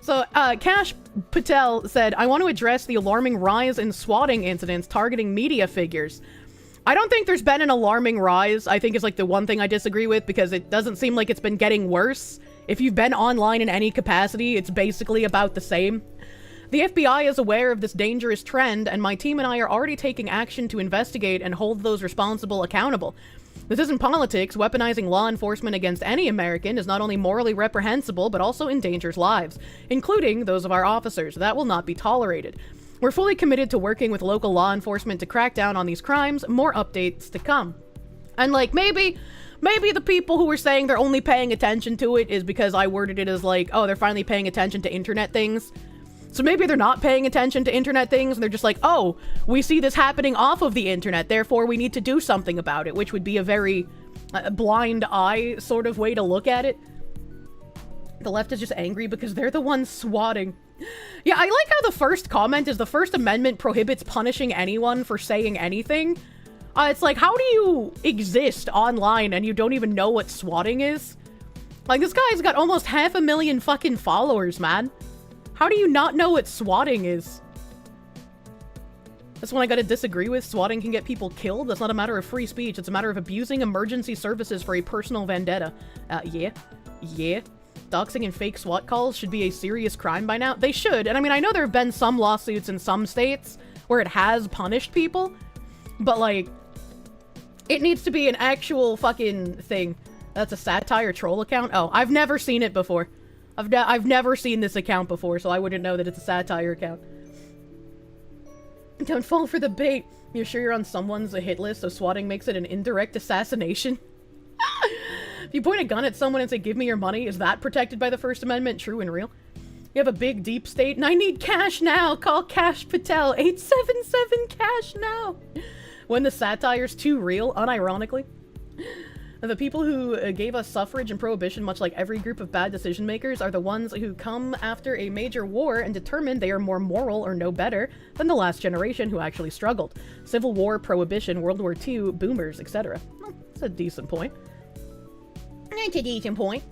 So, Cash Patel said, I want to address the alarming rise in swatting incidents targeting media figures. I don't think there's been an alarming rise, I think is like the one thing I disagree with, because it doesn't seem like it's been getting worse. If you've been online in any capacity, it's basically about the same. The FBI is aware of this dangerous trend, and my team and I are already taking action to investigate and hold those responsible accountable. This isn't politics. Weaponizing law enforcement against any American is not only morally reprehensible, but also endangers lives, including those of our officers. That will not be tolerated. We're fully committed to working with local law enforcement to crack down on these crimes. More updates to come. And like, maybe the people who were saying they're only paying attention to it is because I worded it as like, oh, they're finally paying attention to internet things. So maybe they're not paying attention to internet things, and they're just like, oh, we see this happening off of the internet, therefore we need to do something about it, which would be a very blind eye sort of way to look at it. The left is just angry because they're the ones swatting. Yeah, I like how the first comment is the First Amendment prohibits punishing anyone for saying anything. It's like, how do you exist online and you don't even know what swatting is? Like, this guy's got almost 500,000 fucking followers, man. How do you not know what swatting is? That's one I gotta disagree with. Swatting can get people killed. That's not a matter of free speech. It's a matter of abusing emergency services for a personal vendetta. Yeah. Doxing and fake SWAT calls should be a serious crime by now. They should. And I mean, I know there have been some lawsuits in some states where it has punished people. But, like, it needs to be an actual fucking thing. That's a satire troll account? Oh, I've never seen it before. I've never seen this account before, so I wouldn't know that it's a satire account. Don't fall for the bait. You're sure you're on someone's hit list, so swatting makes it an indirect assassination? If you point a gun at someone and say, give me your money, is that protected by the First Amendment? True and real? You have a big deep state, and I need cash now. Call Cash Patel. 877 cash now. When the satire's too real, unironically. The people who gave us suffrage and prohibition, much like every group of bad decision makers, are the ones who come after a major war and determine they are more moral or no better than the last generation who actually struggled. Civil War, prohibition, World War II, boomers, etc. Well, that's a decent point. It's a decent point.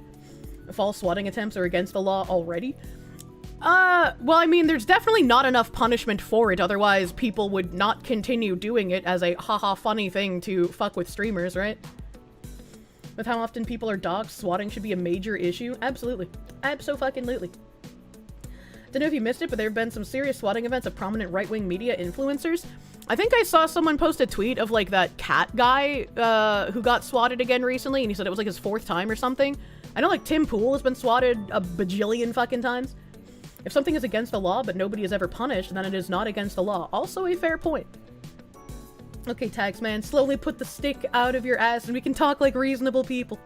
False swatting attempts are against the law already. Well, I mean, there's definitely not enough punishment for it, otherwise people would not continue doing it as a haha funny thing to fuck with streamers, right? With how often people are doxxed, swatting should be a major issue. Absolutely. Abso-fucking-lutely. Don't know if you missed it, but there have been some serious swatting events of prominent right-wing media influencers. I think I saw someone post a tweet of, like, that cat guy, who got swatted again recently, and he said it was, like, his 4th time or something. I know, like, Tim Pool has been swatted a bajillion fucking times. If something is against the law, but nobody is ever punished, then it is not against the law. Also a fair point. Okay, Taxman, slowly put the stick out of your ass and we can talk like reasonable people.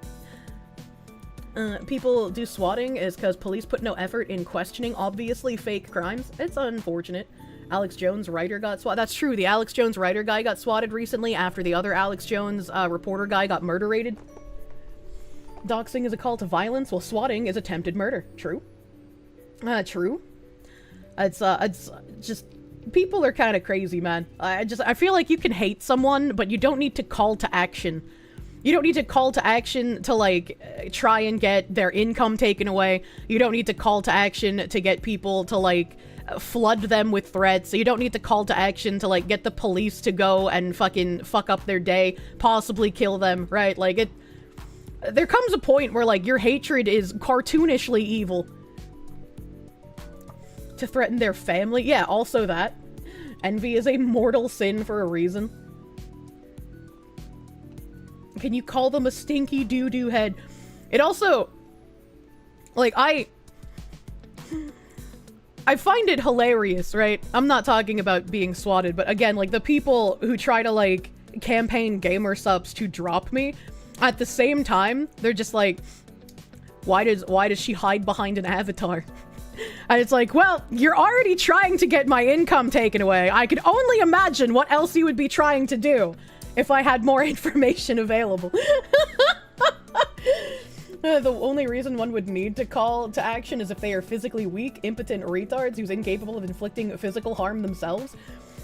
People do swatting is because police put no effort in questioning obviously fake crimes. It's unfortunate. Alex Jones writer got swatted. That's true, the Alex Jones writer guy got swatted recently after the other Alex Jones reporter guy got murder-rated. Doxing is a call to violence, while swatting is attempted murder. True. True. It's just... People are kind of crazy, man. I feel like you can hate someone, but you don't need to call to action. You don't need to call to action to, like, try and get their income taken away. You don't need to call to action to get people to, like, flood them with threats. You don't need to call to action to, like, get the police to go and fucking fuck up their day, possibly kill them, right? Like, there comes a point where, like, your hatred is cartoonishly evil. To threaten their family? Yeah, also that. Envy is a mortal sin for a reason. Can you call them a stinky doo-doo head? It also... Like, I find it hilarious, right? I'm not talking about being swatted, but again, like, the people who try to, like, campaign gamer subs to drop me, at the same time, they're just like, why does she hide behind an avatar? And it's like, well, you're already trying to get my income taken away. I could only imagine what else you would be trying to do if I had more information available. The only reason one would need to call to action is if they are physically weak, impotent retards who's incapable of inflicting physical harm themselves.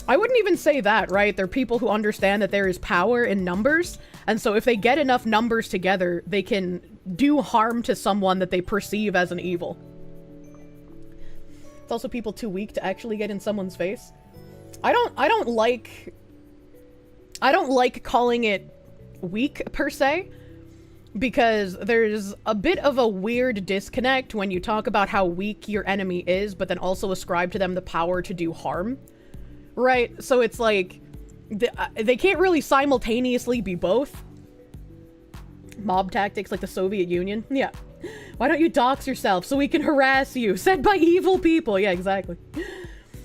I wouldn't even say that, right? They're people who understand that there is power in numbers, and so if they get enough numbers together, they can do harm to someone that they perceive as an evil. also people too weak to actually get in someone's face. I don't like calling it weak per se, because there's a bit of a weird disconnect when you talk about how weak your enemy is, but then also ascribe to them the power to do harm, right? So it's like, they can't really simultaneously be both. Mob tactics like the Soviet Union. Yeah. Why don't you dox yourself so we can harass you? Said by evil people. Yeah, exactly.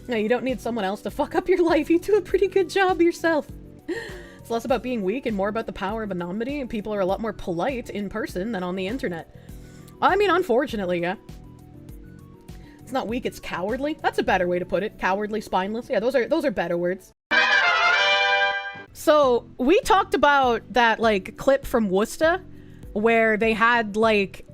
No, you don't need someone else to fuck up your life. You do a pretty good job yourself. It's less about being weak and more about the power of anonymity, and people are a lot more polite in person than on the internet. I mean, unfortunately, yeah. It's not weak, it's cowardly. That's a better way to put it. Cowardly, spineless. Yeah, those are better words. So, we talked about that, like, clip from Worcester, where they had, like...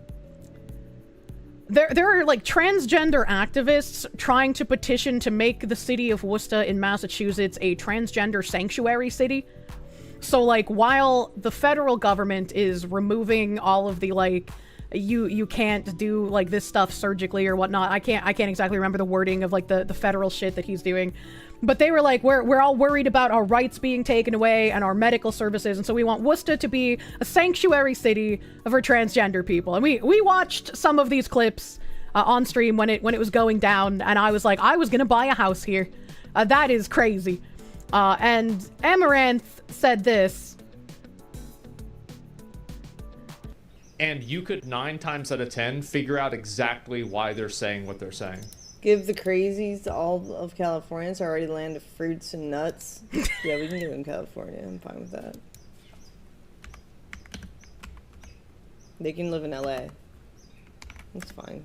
There are, like, transgender activists trying to petition to make the city of Worcester in Massachusetts a transgender sanctuary city. So, like, while the federal government is removing all of the, like, you can't do, like, this stuff surgically or whatnot. I can't exactly remember the wording of, like, the federal shit that he's doing. But they were like, we're all worried about our rights being taken away and our medical services, and so we want Worcester to be a sanctuary city for transgender people. And we watched some of these clips on stream when it was going down, and I was like, I was gonna buy a house here. That is crazy. And Amouranth said this. And you could 9 times out of 10 figure out exactly why they're saying what they're saying. Give the crazies to all of California. It's already land of fruits and nuts. Yeah, we can give them California. I'm fine with that. They can live in LA. That's fine.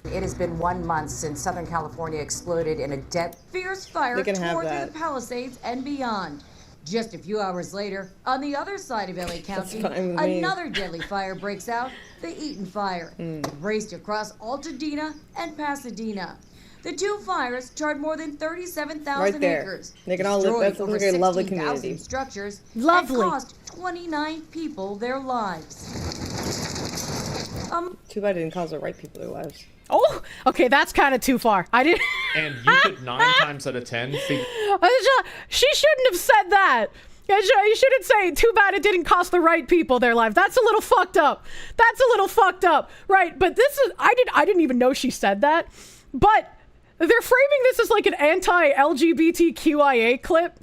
It has been 1 month since Southern California exploded in a fierce fire tore through the Palisades and beyond. Just a few hours later, on the other side of LA County, another deadly fire breaks out, the Eaton Fire. It raced across Altadena and Pasadena. The two fires charred more than 37,000 acres. They can all live. That's like a lovely community. Structures. Lovely. And cost 29 people their lives. Too bad it didn't cause the right people their lives. Oh, okay, that's kind of too far. I didn't. And you could 9 times out of 10 figure. She shouldn't have said that. You shouldn't say, too bad it didn't cost the right people their life. That's a little fucked up. That's a little fucked up. Right, but this is, I didn't even know she said that. But they're framing this as like an anti-LGBTQIA clip.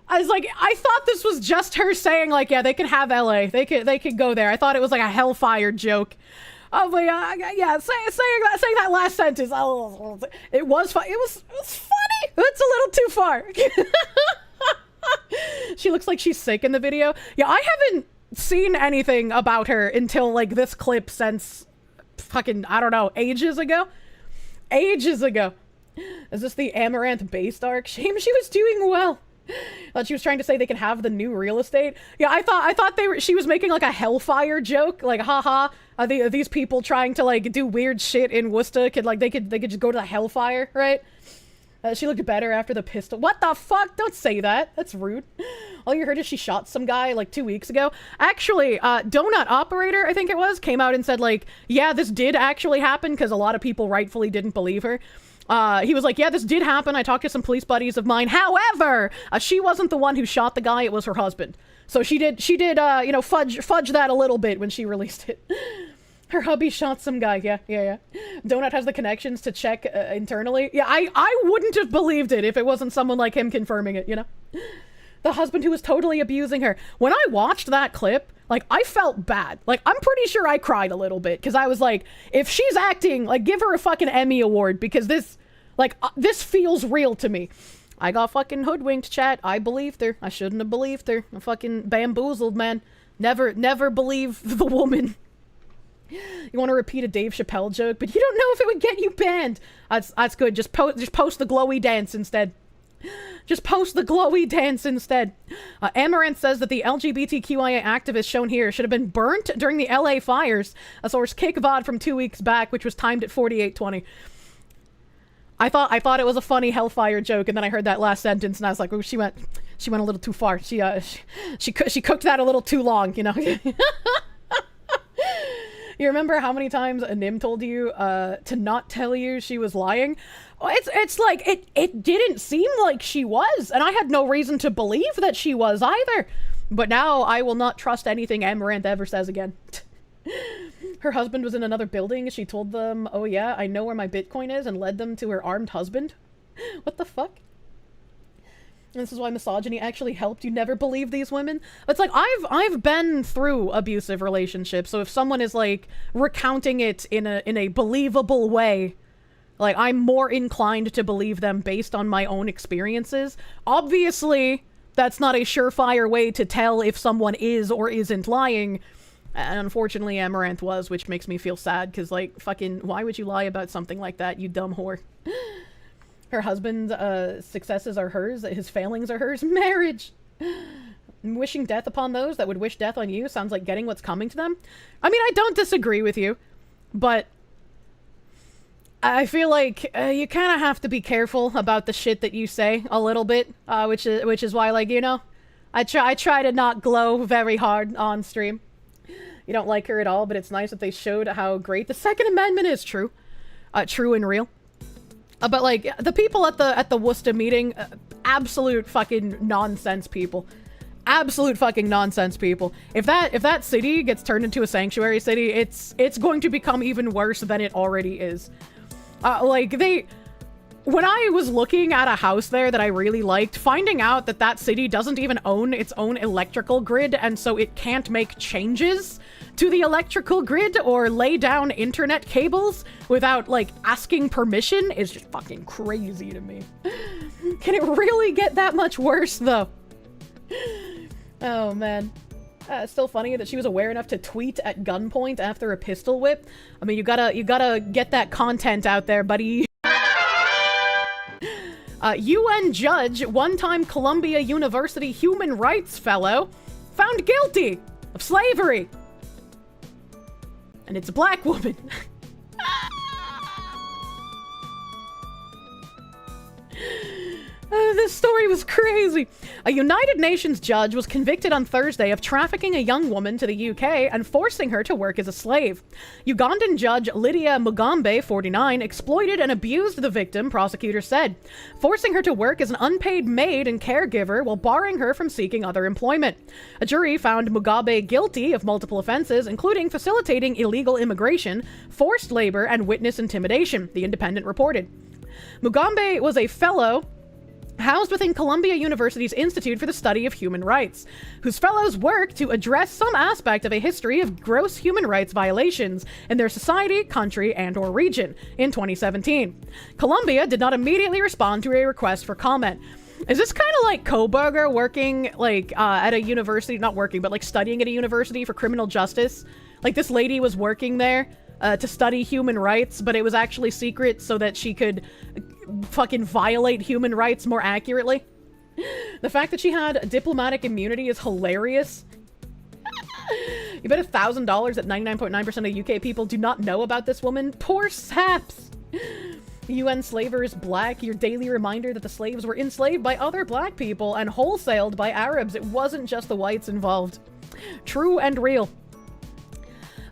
I was like, I thought this was just her saying like, yeah, they can have LA. They could go there. I thought it was like a hellfire joke. I was like, yeah, saying that last sentence. It was funny. It was funny. It's a little too far. She looks like she's sick in the video. Yeah, I haven't seen anything about her until like this clip since fucking, I don't know, ages ago. Ages ago. Is this the Amouranth based arc? Shame she was doing well. Thought she was trying to say they can have the new real estate. Yeah, I thought she was making like a hellfire joke, like haha. These people trying to like do weird shit in Worcester could like they could just go to the hellfire, right? She looked better after the pistol. What the fuck? Don't say that. That's rude. All you heard is she shot some guy like 2 weeks ago. Actually, Donut Operator, I think it was, came out and said like, yeah, this did actually happen, because a lot of people rightfully didn't believe her. He was like, yeah, this did happen. I talked to some police buddies of mine. However, she wasn't the one who shot the guy. It was her husband. So she did, you know, fudge that a little bit when she released it. Her hubby shot some guy. Yeah. Donut has the connections to check internally. Yeah, I wouldn't have believed it if it wasn't someone like him confirming it, you know? The husband who was totally abusing her. When I watched that clip, like, I felt bad. Like, I'm pretty sure I cried a little bit, because I was like, if she's acting, like, give her a fucking Emmy award, because this, like, this feels real to me. I got fucking hoodwinked, chat. I believed her. I shouldn't have believed her. I'm fucking bamboozled, man. Never believe the woman. You want to repeat a Dave Chappelle joke, but you don't know if it would get you banned. That's good. Just post the glowy dance instead. Just post the glowy dance instead. Amouranth says that the LGBTQIA activists shown here should have been burnt during the LA fires. A source kick VoD from 2 weeks back, which was timed at 48:20. I thought it was a funny hellfire joke, and then I heard that last sentence, and I was like, oh, she went a little too far. She cooked that a little too long, you know. You remember how many times Nim told you to not tell you she was lying? It's like, it didn't seem like she was, and I had no reason to believe that she was either. But now I will not trust anything Amouranth ever says again. Her husband was in another building. She told them, oh yeah, I know where my Bitcoin is, and led them to her armed husband. What the fuck? And this is why misogyny actually helped. You never believe these women. It's like, I've been through abusive relationships, so if someone is like recounting it in a believable way, like I'm more inclined to believe them based on my own experiences. Obviously, that's not a surefire way to tell if someone is or isn't lying. And unfortunately, Amouranth was, which makes me feel sad, because, like, fucking, why would you lie about something like that, you dumb whore? Her husband's successes are hers, his failings are hers. Marriage! Wishing death upon those that would wish death on you sounds like getting what's coming to them. I mean, I don't disagree with you, but I feel like you kind of have to be careful about the shit that you say a little bit, which is why, like, you know, I try to not glow very hard on stream. You don't like her at all, but it's nice that they showed how great the Second Amendment is. True and real. But like the people at the Worcester meeting, absolute fucking nonsense people. Absolute fucking nonsense people. If that city gets turned into a sanctuary city, it's going to become even worse than it already is. When I was looking at a house there that I really liked, finding out that that city doesn't even own its own electrical grid, and so it can't make changes to the electrical grid or lay down internet cables without, like, asking permission is just fucking crazy to me. Can it really get that much worse, though? Oh, man. It's still funny that she was aware enough to tweet at gunpoint after a pistol whip. I mean, you gotta get that content out there, buddy. UN judge, one-time Columbia University human rights fellow, found guilty of slavery. And it's a black woman. This story was crazy. A United Nations judge was convicted on Thursday of trafficking a young woman to the UK and forcing her to work as a slave. Ugandan judge Lydia Mugambe, 49, exploited and abused the victim, prosecutors said, forcing her to work as an unpaid maid and caregiver while barring her from seeking other employment. A jury found Mugabe guilty of multiple offenses, including facilitating illegal immigration, forced labor, and witness intimidation, The Independent reported. Mugambe was a fellow housed within Columbia University's Institute for the Study of Human Rights, whose fellows work to address some aspect of a history of gross human rights violations in their society, country, and/or region in 2017. Columbia did not immediately respond to a request for comment. Is this kind of like Koberger working, like, at a university, not working, but, like, studying at a university for criminal justice? Like, this lady was working there to study human rights, but it was actually secret so that she could fucking violate human rights more accurately. The fact that she had diplomatic immunity is hilarious. You bet $1,000 that 99.9% of UK people do not know about this woman. Poor saps. UN slavers black, your daily reminder that the slaves were enslaved by other black people and wholesaled by Arabs. It wasn't just the whites involved. True and real.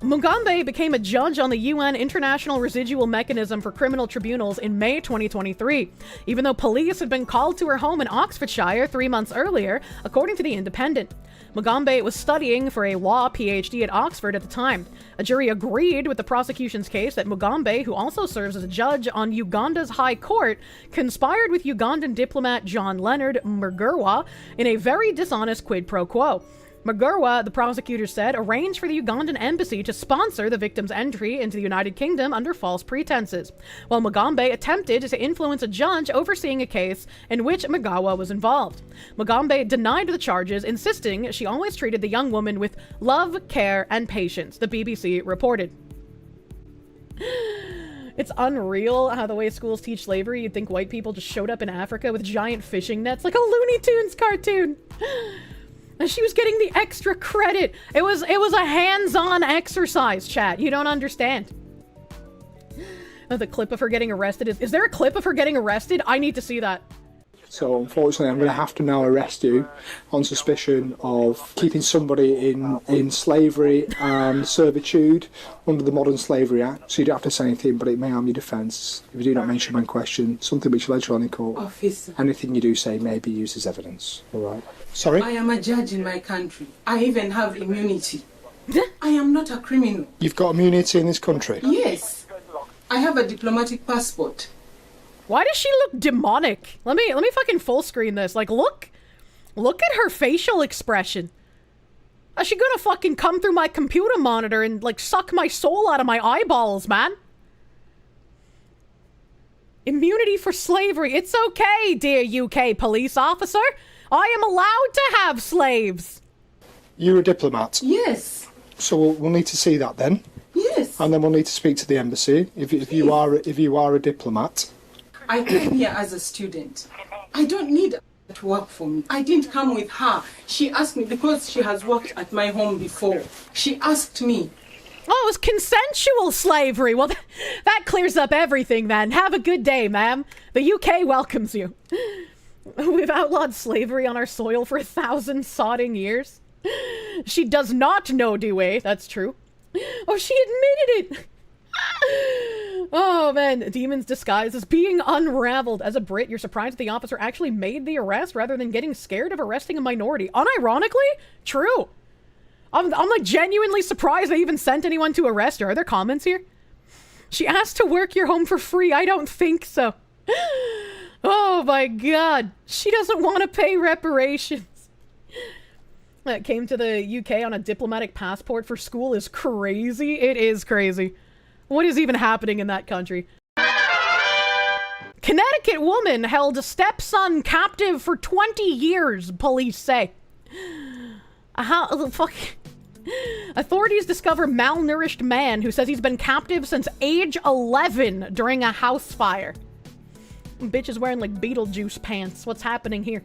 Mugambe became a judge on the UN International Residual Mechanism for Criminal Tribunals in May 2023, even though police had been called to her home in Oxfordshire 3 months earlier, according to The Independent. Mugambe was studying for a law PhD at Oxford at the time. A jury agreed with the prosecution's case that Mugambe, who also serves as a judge on Uganda's High Court, conspired with Ugandan diplomat John Leonard Mugurwa in a very dishonest quid pro quo. Mugurwa, the prosecutor said, arranged for the Ugandan embassy to sponsor the victim's entry into the United Kingdom under false pretenses, while Mugambe attempted to influence a judge overseeing a case in which Mugurwa was involved. Mugambe denied the charges, insisting she always treated the young woman with love, care, and patience, the BBC reported. It's unreal how the way schools teach slavery, you'd think white people just showed up in Africa with giant fishing nets like a Looney Tunes cartoon. And she was getting the extra credit. It was a hands-on exercise, chat. You don't understand. Oh, the clip of her getting arrested is there a clip of her getting arrested? I need to see that. So unfortunately, I'm going to have to now arrest you on suspicion of keeping somebody in slavery and servitude under the Modern Slavery Act. So you don't have to say anything, but it may harm your defence if you do not mention when questioned, something which later on in court, Officer, anything you do say may be used as evidence. All right. Sorry? I am a judge in my country. I even have immunity. I am not a criminal. You've got immunity in this country? Yes. I have a diplomatic passport. Why does she look demonic? Let me fucking full screen this. Like, look at her facial expression. Is she gonna fucking come through my computer monitor and, like, suck my soul out of my eyeballs, man? Immunity for slavery. It's okay, dear UK police officer. I am allowed to have slaves. You're a diplomat? Yes. So we'll need to see that then. Yes. And then we'll need to speak to the embassy if you are a diplomat. I came here as a student. I don't need her to work for me. I didn't come with her. She asked me because she has worked at my home before. She asked me. Oh, it was consensual slavery. Well, that clears up everything then. Have a good day, ma'am. The UK welcomes you. We've outlawed slavery on our soil for 1,000 sodding years. She does not know Dewey. That's true. Oh, she admitted it. Oh man, demons disguised as being unraveled. As a Brit, you're surprised the officer actually made the arrest rather than getting scared of arresting a minority. Unironically, true. I'm like genuinely surprised they even sent anyone to arrest her. Are there comments here? She asked to work your home for free. I don't think so. Oh my god. She doesn't want to pay reparations. That came to the UK on a diplomatic passport for school is crazy. It is crazy. What is even happening in that country? Connecticut woman held a stepson captive for 20 years, police say. How the fuck? Authorities discover malnourished man who says he's been captive since age 11 during a house fire. Bitch is wearing like Beetlejuice pants. What's happening here?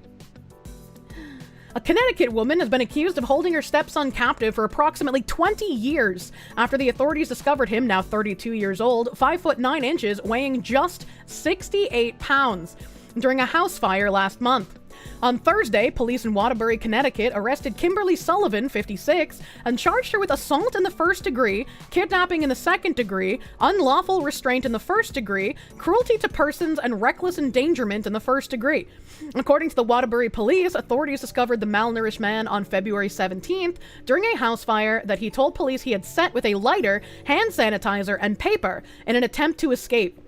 A Connecticut woman has been accused of holding her stepson captive for approximately 20 years after the authorities discovered him, now 32 years old, 5 foot 9 inches, weighing just 68 pounds, during a house fire last month. On Thursday, police in Waterbury, Connecticut arrested Kimberly Sullivan, 56, and charged her with assault in the first degree, kidnapping in the second degree, unlawful restraint in the first degree, cruelty to persons, and reckless endangerment in the first degree. According to the Waterbury police, authorities discovered the malnourished man on February 17th during a house fire that he told police he had set with a lighter, hand sanitizer, and paper in an attempt to escape.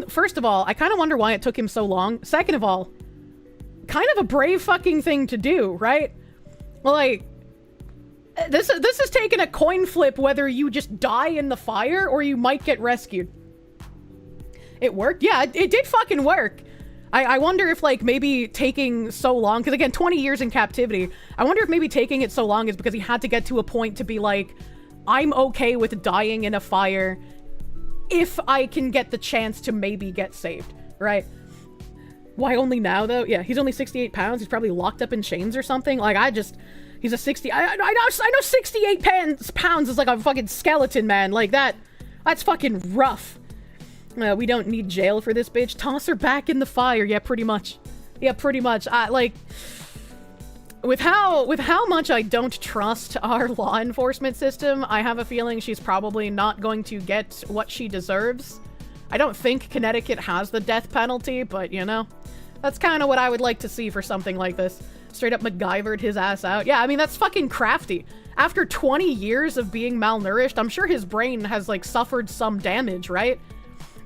First of all, I kind of wonder why it took him so long. Second of all, kind of a brave fucking thing to do, right? Like, this is taking a coin flip whether you just die in the fire or you might get rescued. It worked? Yeah, it did fucking work. I wonder if, like, maybe taking so long, because again, 20 years in captivity, I wonder if maybe taking it so long is because he had to get to a point to be like, I'm okay with dying in a fire if I can get the chance to maybe get saved, right? Why only now, though? Yeah, he's only 68 pounds. He's probably locked up in chains or something. Like, he's a 60... I know 68 pounds is like a fucking skeleton, man. Like, that's fucking rough. We don't need jail for this bitch. Toss her back in the fire. Yeah, pretty much. Yeah, pretty much. Like... With how much I don't trust our law enforcement system, I have a feeling she's probably not going to get what she deserves. I don't think Connecticut has the death penalty, but you know, that's kind of what I would like to see for something like this. Straight up MacGyvered his ass out. Yeah, I mean, that's fucking crafty. After 20 years of being malnourished, I'm sure his brain has like suffered some damage, right?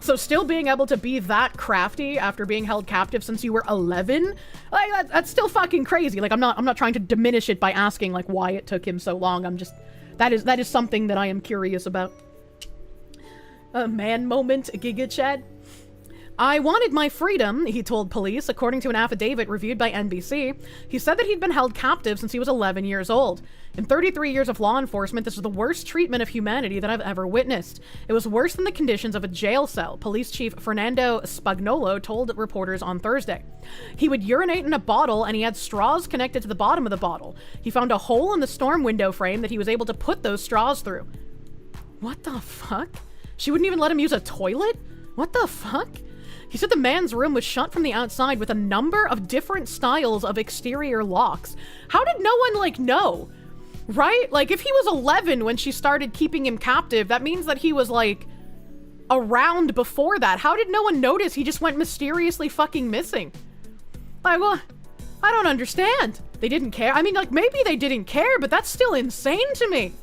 So still being able to be that crafty after being held captive since you were 11, like that's still fucking crazy. Like I'm not trying to diminish it by asking like why it took him so long. I'm just that is something that I am curious about. A man moment, Giga Chad. I wanted my freedom, he told police, according to an affidavit reviewed by NBC. He said that he'd been held captive since he was 11 years old. In 33 years of law enforcement, this is the worst treatment of humanity that I've ever witnessed. It was worse than the conditions of a jail cell, Police Chief Fernando Spagnolo told reporters on Thursday. He would urinate in a bottle and he had straws connected to the bottom of the bottle. He found a hole in the storm window frame that he was able to put those straws through. What the fuck? She wouldn't even let him use a toilet? What the fuck? He said the man's room was shut from the outside with a number of different styles of exterior locks. How did no one, like, know? Right? Like, if he was 11 when she started keeping him captive, that means that he was, like, around before that. How did no one notice he just went mysteriously fucking missing? Like, well, I don't understand. They didn't care. I mean, like, maybe they didn't care, but that's still insane to me.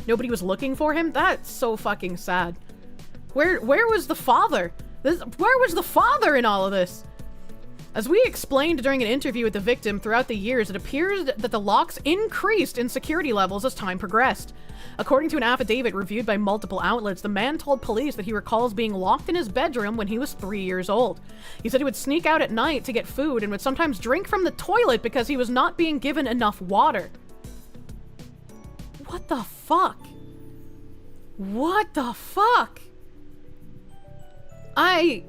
Nobody was looking for him? That's so fucking sad. Where was the father? Where was the father in all of this? As we explained during an interview with the victim, throughout the years, it appears that the locks increased in security levels as time progressed. According to an affidavit reviewed by multiple outlets, the man told police that he recalls being locked in his bedroom when he was 3 years old. He said he would sneak out at night to get food and would sometimes drink from the toilet because he was not being given enough water. What the fuck? What the fuck? I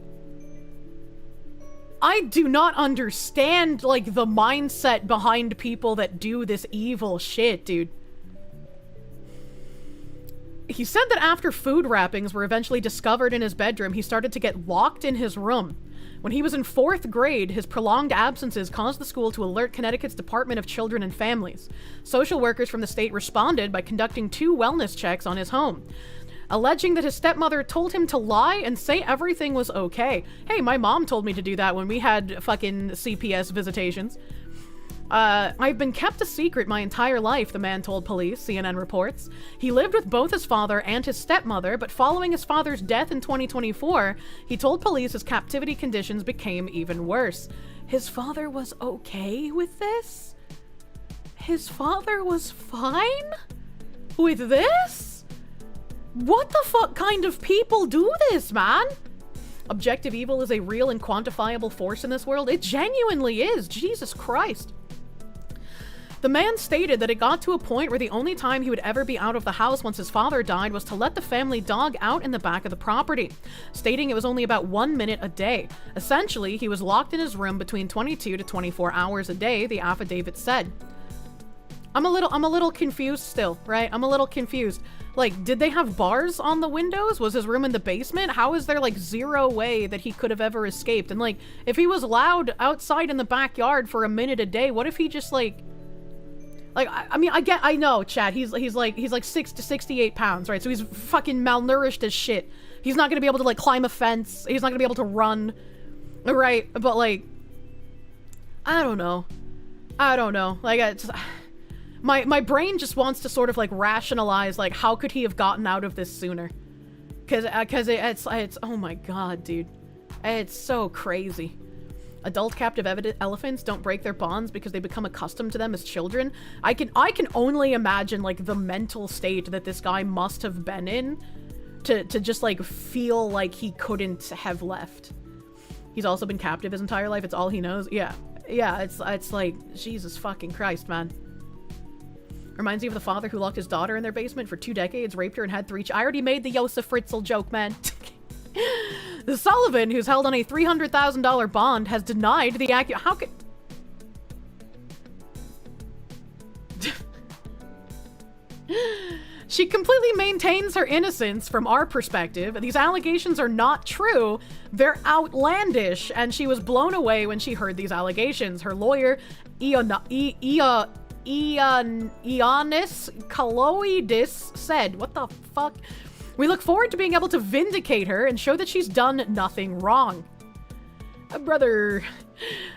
do not understand, like, the mindset behind people that do this evil shit, dude. He said that after food wrappings were eventually discovered in his bedroom, he started to get locked in his room. When he was in 4th grade, his prolonged absences caused the school to alert Connecticut's Department of Children and Families. Social workers from the state responded by conducting 2 wellness checks on his home, alleging that his stepmother told him to lie and say everything was okay. Hey, my mom told me to do that when we had fucking CPS visitations. I've been kept a secret my entire life, the man told police, CNN reports. He lived with both his father and his stepmother, but following his father's death in 2024, he told police his captivity conditions became even worse. His father was okay with this? His father was fine with this? What the fuck kind of people do this, man? Objective evil is a real and quantifiable force in this world. It genuinely is. Jesus Christ. The man stated that it got to a point where the only time he would ever be out of the house once his father died was to let the family dog out in the back of the property, stating it was only about 1 minute a day. Essentially, he was locked in his room between 22 to 24 hours a day, the affidavit said. I'm a little confused still, right? I'm a little confused. Like, did they have bars on the windows? Was his room in the basement? How is there, like, zero way that he could have ever escaped? And, like, if he was allowed outside in the backyard for a minute a day, what if he just, like, I know, Chad, he's like 6 to 68 pounds, right? So he's fucking malnourished as shit. He's not gonna be able to, like, climb a fence. He's not gonna be able to run, right? But, like, I don't know. Like, it's... My brain just wants to sort of, like, rationalize, like, how could he have gotten out of this sooner? Cause it's oh my god, dude. It's so crazy. Adult captive elephants don't break their bonds because they become accustomed to them as children. I can only imagine, like, the mental state that this guy must have been in to just, like, feel like he couldn't have left. He's also been captive his entire life. It's all he knows. Yeah, it's like, Jesus fucking Christ, man. Reminds me of the father who locked his daughter in their basement for 2 decades, raped her, and had 3 I already made the Josef Fritzl joke, man. The Sullivan, who's held on a $300,000 bond, has denied the How could... She completely maintains her innocence from our perspective. These allegations are not true. They're outlandish, and she was blown away when she heard these allegations. Her lawyer, Ioannis Kaloidis, said, what the fuck? We look forward to being able to vindicate her and show that she's done nothing wrong. Brother,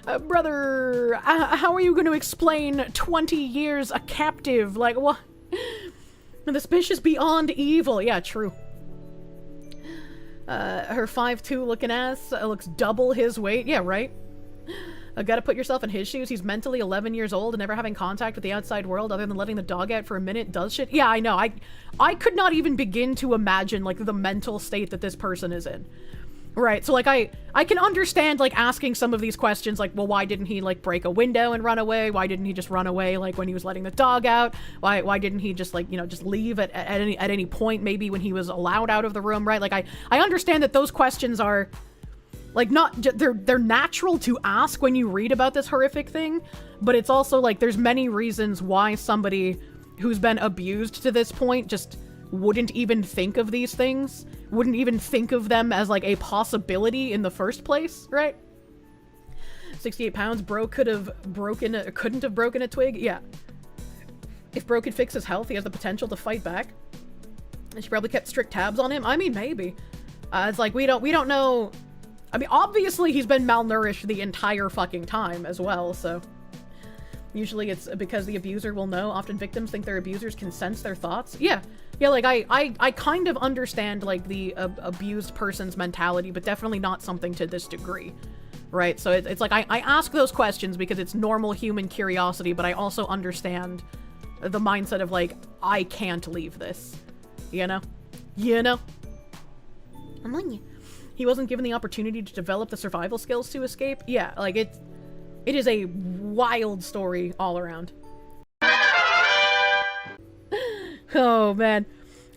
how are you going to explain 20 years a captive? Like, what? This bitch is beyond evil. Yeah, true. Her 5'2" looking ass looks double his weight. Yeah, right? Gotta put yourself in his shoes. He's mentally 11 years old and never having contact with the outside world other than letting the dog out for a minute does shit. Yeah, I know. I could not even begin to imagine, like, the mental state that this person is in. Right, so, like, I can understand, like, asking some of these questions, like, well, why didn't he, like, break a window and run away? Why didn't he just run away, like, when he was letting the dog out? Why didn't he just, like, you know, just leave at any point, maybe when he was allowed out of the room, right? Like, I understand that those questions are... like, they're natural to ask when you read about this horrific thing, but it's also, like, there's many reasons why somebody who's been abused to this point just wouldn't even think of these things, wouldn't even think of them as like a possibility in the first place, right? 68 pounds, bro couldn't have broken a twig. Yeah. If bro could fix his health, he has the potential to fight back. And she probably kept strict tabs on him. I mean, maybe. It's like, we don't know. I mean, obviously he's been malnourished the entire fucking time as well, so. Usually it's because the abuser will know. Often victims think their abusers can sense their thoughts. Yeah. Yeah, like, I kind of understand, like, the abused person's mentality, but definitely not something to this degree. Right? So it's like, I ask those questions because it's normal human curiosity, but I also understand the mindset of, like, I can't leave this. You know? You know? I'm on you. He wasn't given the opportunity to develop the survival skills to escape. Yeah, like, it is a wild story all around. Oh, man.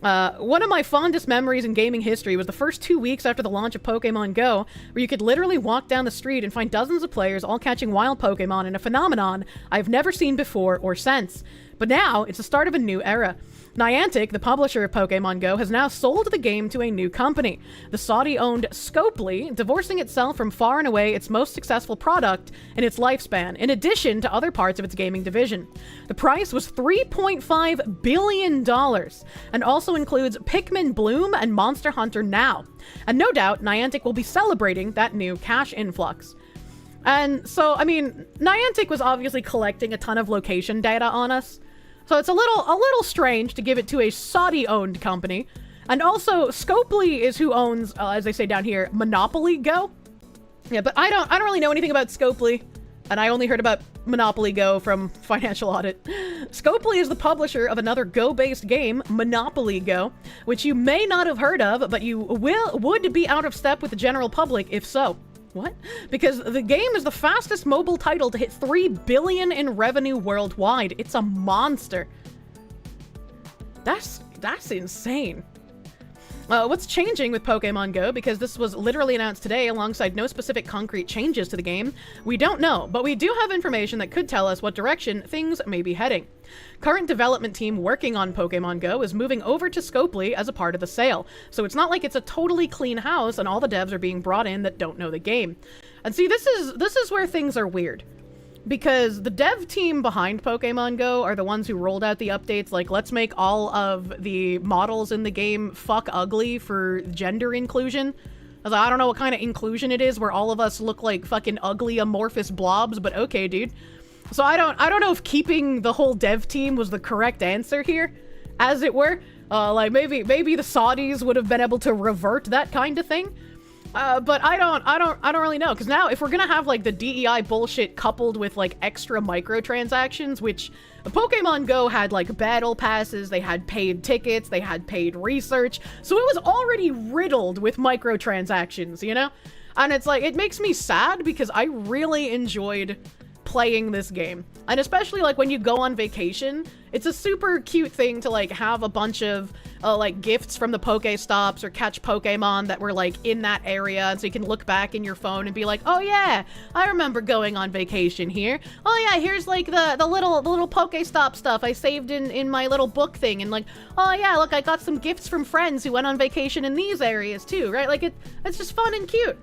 One of my fondest memories in gaming history was the first 2 weeks after the launch of Pokemon Go, where you could literally walk down the street and find dozens of players all catching wild Pokemon in a phenomenon I've never seen before or since. But now, it's the start of a new era. Niantic, the publisher of Pokemon Go, has now sold the game to a new company, the Saudi-owned Scopely, divorcing itself from far and away its most successful product in its lifespan, in addition to other parts of its gaming division. The price was $3.5 billion, and also includes Pikmin Bloom and Monster Hunter Now. And no doubt, Niantic will be celebrating that new cash influx. And so, I mean, Niantic was obviously collecting a ton of location data on us, so it's a little strange to give it to a Saudi-owned company. And also, Scopely is who owns, as they say down here, Monopoly Go. Yeah, but I don't really know anything about Scopely, and I only heard about Monopoly Go from Financial Audit. Scopely is the publisher of another Go-based game, Monopoly Go, which you may not have heard of, but you would be out of step with the general public if so. What? Because the game is the fastest mobile title to hit $3 billion in revenue worldwide. It's a monster. That's insane. What's changing with Pokemon Go, because this was literally announced today alongside no specific concrete changes to the game, we don't know, but we do have information that could tell us what direction things may be heading. Current development team working on Pokemon Go is moving over to Scopely as a part of the sale, so it's not like it's a totally clean house and all the devs are being brought in that don't know the game. And see, this is where things are weird. Because the dev team behind Pokemon Go are the ones who rolled out the updates, like, let's make all of the models in the game fuck ugly for gender inclusion. I don't know what kind of inclusion it is where all of us look like fucking ugly amorphous blobs, but okay, dude. So I don't know if keeping the whole dev team was the correct answer here, as it were. Like, maybe the Saudis would have been able to revert that kind of thing. But I don't really know, because now if we're gonna have like the DEI bullshit coupled with like extra microtransactions, which Pokemon Go had like battle passes, they had paid tickets, they had paid research, so it was already riddled with microtransactions, you know? And it's like, it makes me sad because I really enjoyed playing this game. And especially like when you go on vacation, it's a super cute thing to like have a bunch of like gifts from the Pokestops or catch Pokemon that were like in that area, and so you can look back in your phone and be like, oh yeah, I remember going on vacation here. Oh yeah, here's like the little Pokestop stuff I saved in my little book thing, and like, oh yeah, look, I got some gifts from friends who went on vacation in these areas too, right? Like it's just fun and cute.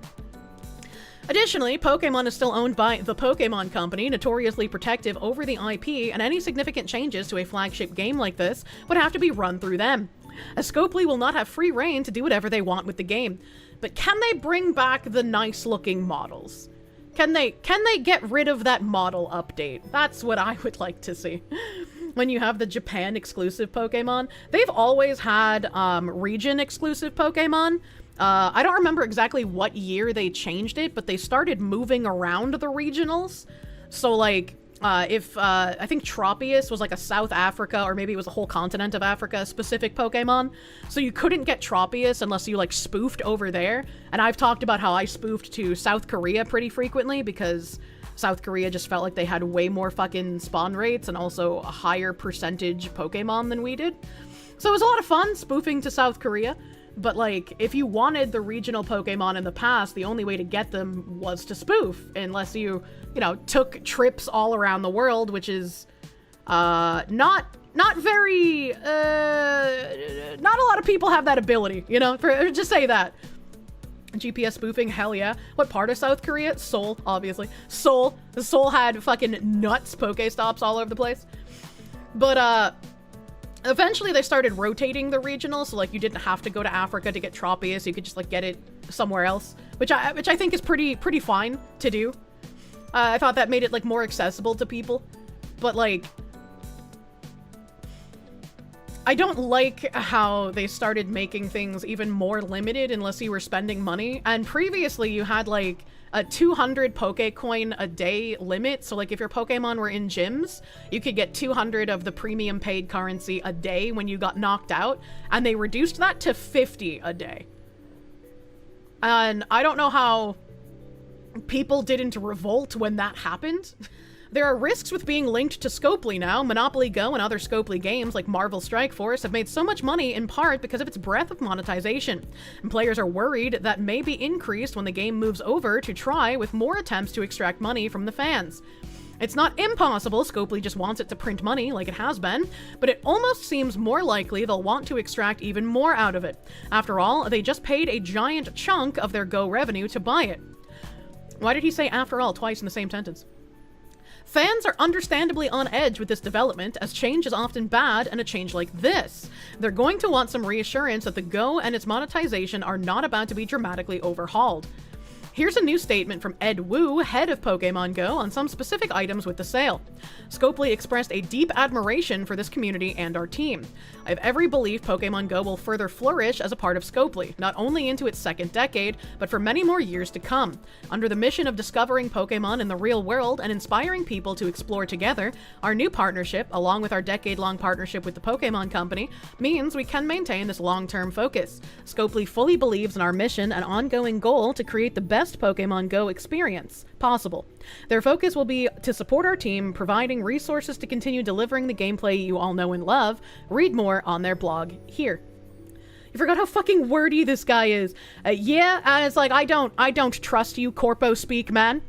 Additionally, Pokemon is still owned by the Pokemon Company, notoriously protective over the IP, and any significant changes to a flagship game like this would have to be run through them. As Scopely will not have free reign to do whatever they want with the game. But can they bring back the nice-looking models? Can they get rid of that model update? That's what I would like to see. When you have the Japan-exclusive Pokemon, they've always had region-exclusive Pokemon. I don't remember exactly what year they changed it, but they started moving around the regionals. So, like, I think Tropius was like a South Africa, or maybe it was a whole continent of Africa specific Pokemon. So you couldn't get Tropius unless you, like, spoofed over there. And I've talked about how I spoofed to South Korea pretty frequently because South Korea just felt like they had way more fucking spawn rates and also a higher percentage Pokemon than we did. So it was a lot of fun spoofing to South Korea. But, like, if you wanted the regional Pokemon in the past, the only way to get them was to spoof, unless you know, took trips all around the world, which is, not not very, not a lot of people have that ability, you know, just say that. GPS spoofing, hell yeah. What part of South Korea? Seoul, obviously. Seoul. The Seoul had fucking nuts Pokestops all over the place. But, eventually they started rotating the regional, so, like, you didn't have to go to Africa to get Tropius, you could just, like, get it somewhere else. Which I think is pretty fine to do. I thought that made it, like, more accessible to people. But, like, I don't like how they started making things even more limited unless you were spending money. And previously you had like a 200 Pokecoin a day limit. So like if your Pokemon were in gyms, you could get 200 of the premium paid currency a day when you got knocked out. And they reduced that to 50 a day. And I don't know how people didn't revolt when that happened. There are risks with being linked to Scopely now. Monopoly Go and other Scopely games like Marvel Strike Force have made so much money in part because of its breadth of monetization. And players are worried that may be increased when the game moves over to try with more attempts to extract money from the fans. It's not impossible Scopely just wants it to print money like it has been, but it almost seems more likely they'll want to extract even more out of it. After all, they just paid a giant chunk of their Go revenue to buy it. Why did he say after all twice in the same sentence? Fans are understandably on edge with this development, as change is often bad, and a change like this. They're going to want some reassurance that the Go and its monetization are not about to be dramatically overhauled. Here's a new statement from Ed Wu, head of Pokemon Go, on some specific items with the sale. Scopely expressed a deep admiration for this community and our team. I have every belief Pokemon Go will further flourish as a part of Scopely, not only into its second decade, but for many more years to come. Under the mission of discovering Pokemon in the real world and inspiring people to explore together, our new partnership, along with our decade-long partnership with the Pokemon Company, means we can maintain this long-term focus. Scopely fully believes in our mission and ongoing goal to create the best Pokemon Go experience possible. Their focus will be to support our team, providing resources to continue delivering the gameplay you all know and love. Read more on their blog here. You forgot how fucking wordy this guy is. Yeah, and it's like, I don't trust you, corpo speak, man.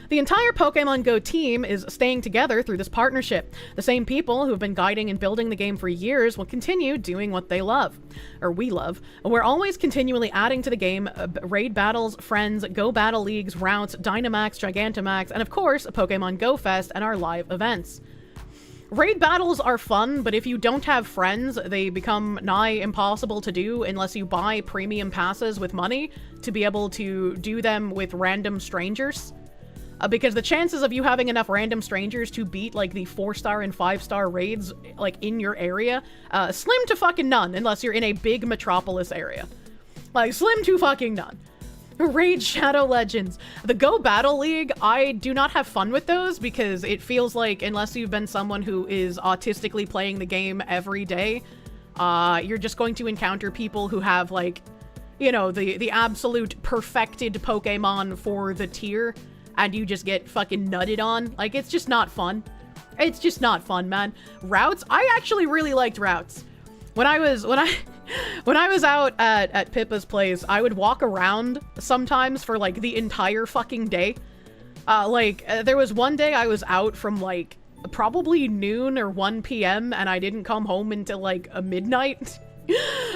The entire Pokemon Go team is staying together through this partnership. The same people who have been guiding and building the game for years will continue doing what they love. Or we love. We're always continually adding to the game raid battles, friends, Go battle leagues, routes, Dynamax, Gigantamax, and of course, Pokemon Go Fest and our live events. Raid battles are fun, but if you don't have friends, they become nigh impossible to do unless you buy premium passes with money to be able to do them with random strangers. Because the chances of you having enough random strangers to beat, like, the 4-star and 5-star raids, like, in your area, slim to fucking none, unless you're in a big metropolis area. Like, slim to fucking none. Raid Shadow Legends. The Go Battle League, I do not have fun with those, because it feels like, unless you've been someone who is autistically playing the game every day, you're just going to encounter people who have, like, you know, the absolute perfected Pokemon for the tier, and you just get fucking nutted on. Like, it's just not fun. It's just not fun, man. Routes? I actually really liked routes. When I was out at Pippa's place, I would walk around sometimes for, like, the entire fucking day. There was one day I was out from, like, probably noon or 1 p.m. and I didn't come home until, like, midnight.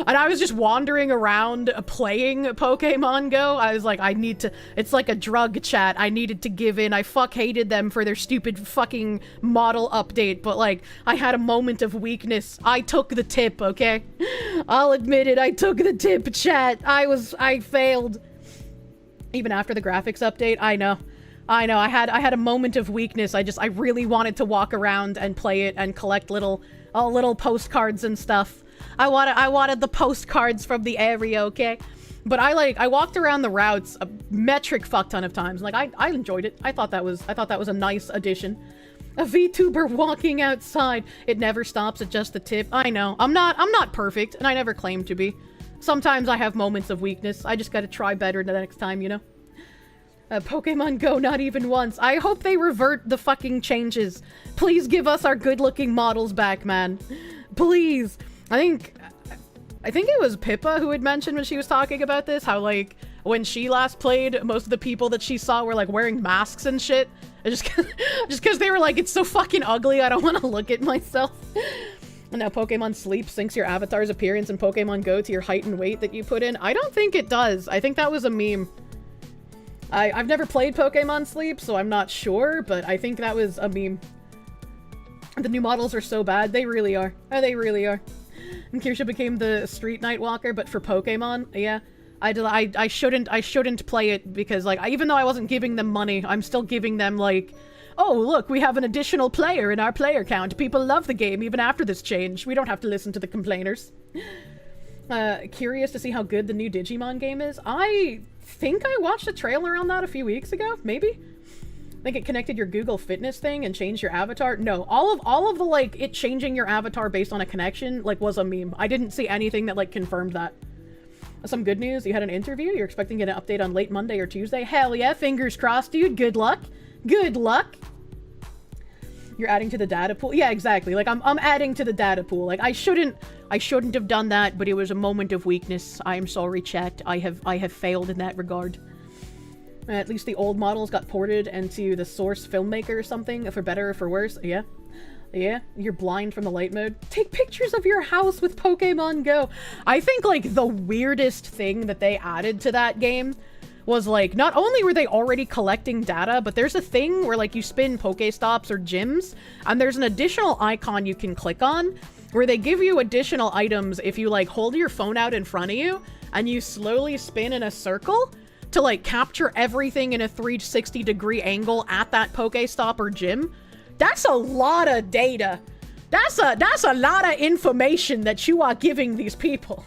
And I was just wandering around playing Pokemon Go. I was like, I need to, it's like a drug chat. I needed to give in. I hated them for their stupid fucking model update, but like, I had a moment of weakness. I took the tip, okay? I'll admit it, I took the tip, chat. I failed. Even after the graphics update, I know. I had a moment of weakness. I really wanted to walk around and play it and collect little postcards and stuff. I wanted the postcards from the area, okay? But I walked around the routes a metric fuck ton of times. Like, I enjoyed it. I thought that was a nice addition. A VTuber walking outside. It never stops at just the tip. I know. I'm not perfect, and I never claim to be. Sometimes I have moments of weakness. I just gotta try better the next time, you know? Pokemon Go not even once. I hope they revert the fucking changes. Please give us our good-looking models back, man. Please. I think it was Pippa who had mentioned when she was talking about this, how, like, when she last played, most of the people that she saw were like wearing masks and shit. Just because they were like, it's so fucking ugly, I don't want to look at myself. And now Pokemon Sleep syncs your avatar's appearance in Pokemon Go to your height and weight that you put in. I don't think it does. I think that was a meme. I've never played Pokemon Sleep, so I'm not sure, but I think that was a meme. The new models are so bad. They really are. They really are. And Kirsche became the street night walker, but for Pokemon, yeah. I shouldn't play it because, like, even though I wasn't giving them money, I'm still giving them, like, oh, look, we have an additional player in our player count. People love the game even after this change. We don't have to listen to the complainers. Curious to see how good the new Digimon game is. I think I watched a trailer on that a few weeks ago, maybe? I think it connected your Google Fitness thing and changed your avatar. No, all of the, like, it changing your avatar based on a connection, like, was a meme. I didn't see anything that, like, confirmed that. Some good news, you had an interview? You're expecting to get an update on late Monday or Tuesday? Hell yeah, fingers crossed, dude. Good luck. Good luck. You're adding to the data pool? Yeah, exactly. Like, I'm adding to the data pool. Like, I shouldn't have done that, but it was a moment of weakness. I am sorry, chat. I have failed in that regard. At least the old models got ported into the source filmmaker or something, for better or for worse. Yeah. Yeah, you're blind from the light mode. Take pictures of your house with Pokemon Go. I think, like, the weirdest thing that they added to that game was, like, not only were they already collecting data, but there's a thing where, like, you spin Pokestops or gyms, and there's an additional icon you can click on where they give you additional items if you, like, hold your phone out in front of you and you slowly spin in a circle to, like, capture everything in a 360-degree angle at that Pokestop or gym. That's a lot of data. That's a lot of information that you are giving these people.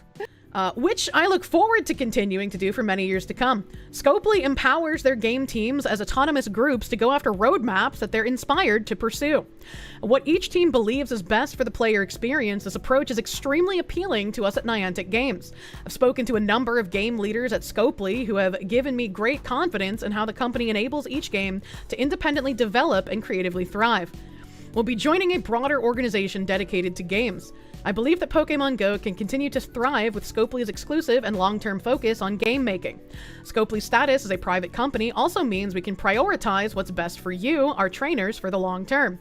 Which I look forward to continuing to do for many years to come. Scopely empowers their game teams as autonomous groups to go after roadmaps that they're inspired to pursue. What each team believes is best for the player experience, this approach is extremely appealing to us at Niantic Games. I've spoken to a number of game leaders at Scopely who have given me great confidence in how the company enables each game to independently develop and creatively thrive. We'll be joining a broader organization dedicated to games. I believe that Pokemon Go can continue to thrive with Scopely's exclusive and long-term focus on game making. Scopely's status as a private company also means we can prioritize what's best for you, our trainers, for the long term.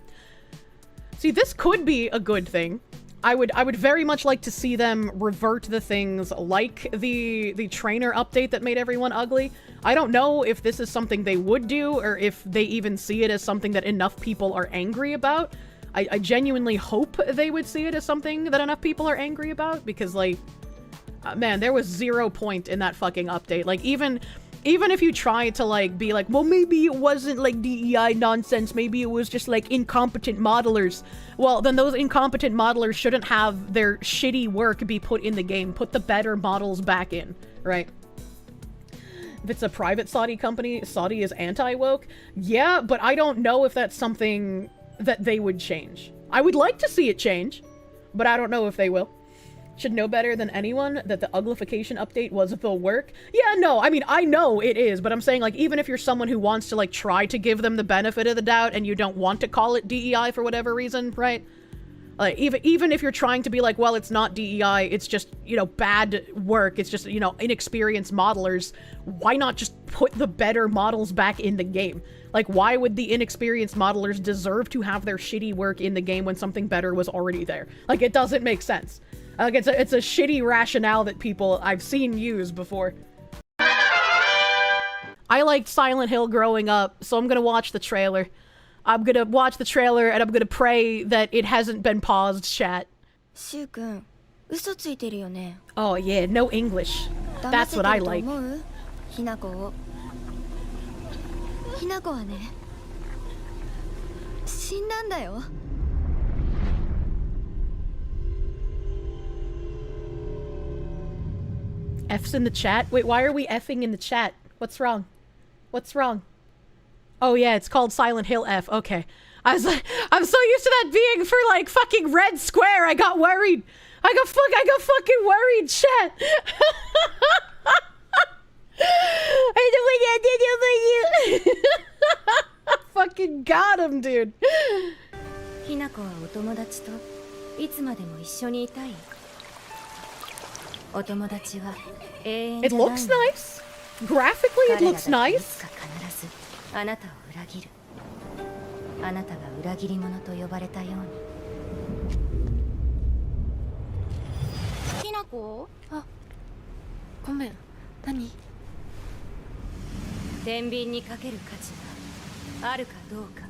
See, this could be a good thing. I would very much like to see them revert the things like the trainer update that made everyone ugly. I don't know if this is something they would do or if they even see it as something that enough people are angry about. I genuinely hope they would see it as something that enough people are angry about because, like, man, there was 0 point in that fucking update. Like, even if you try to, like, be like, well, maybe it wasn't, like, DEI nonsense, maybe it was just, like, incompetent modelers. Well, then those incompetent modelers shouldn't have their shitty work be put in the game. Put the better models back in, right? If it's a private Saudi company, Saudi is anti-woke. Yeah, but I don't know if that's something that they would change. I would like to see it change, but I don't know if they will. Should know better than anyone that the uglification update was the work. Yeah, no, I mean, I know it is, but I'm saying, like, even if you're someone who wants to, like, try to give them the benefit of the doubt and you don't want to call it DEI for whatever reason, right? Like, even if you're trying to be like, well, it's not DEI, it's just, you know, bad work, it's just, you know, inexperienced modelers, why not just put the better models back in the game? Like, why would the inexperienced modelers deserve to have their shitty work in the game when something better was already there? Like, it doesn't make sense. Like, it's a shitty rationale that people I've seen use before. I liked Silent Hill growing up, so I'm gonna watch the trailer. I'm gonna watch the trailer and I'm gonna pray that it hasn't been paused, chat. Oh yeah, no English. That's what I like. F's in the chat? Wait, why are we F'ing in the chat? What's wrong? What's wrong? Oh yeah, it's called Silent Hill F. Okay. I was like, I'm so used to that being for, like, fucking red square. I got worried. I got fucking worried, chat. Fucking got him, dude. It looks nice. Graphically, it looks nice. あなたを裏切る。あなたが裏切り者と呼ばれたように。きなこ？あ、ごめん。何？天秤にかける価値があるかどうか、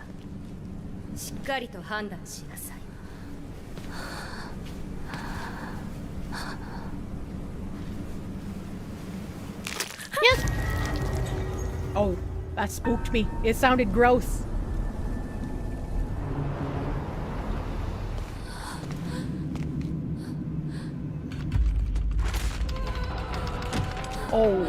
しっかりと判断しなさい。Yes. Oh, that spooked me. It sounded gross. Oh.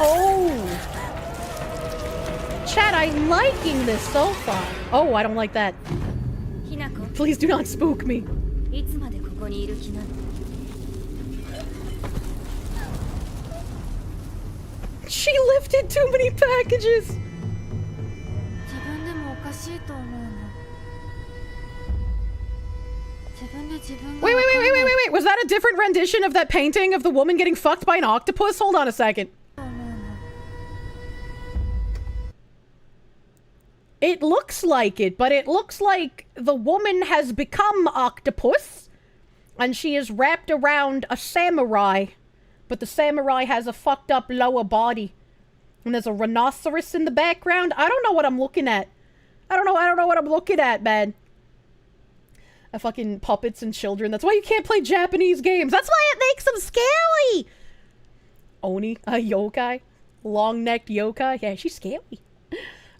Oh. Chat, I'm liking this so far. Oh, I don't like that. Please do not spook me. She lifted too many packages. Wait. Was that a different rendition of that painting of the woman getting fucked by an octopus? Hold on a second. It looks like it, but it looks like the woman has become octopus, and she is wrapped around a samurai, but the samurai has a fucked up lower body, and there's a rhinoceros in the background. I don't know what I'm looking at. I don't know what I'm looking at, man. A fucking puppets and children. That's why you can't play Japanese games. That's why it makes them scary. Oni, a yokai, long-necked yokai. Yeah, she's scary.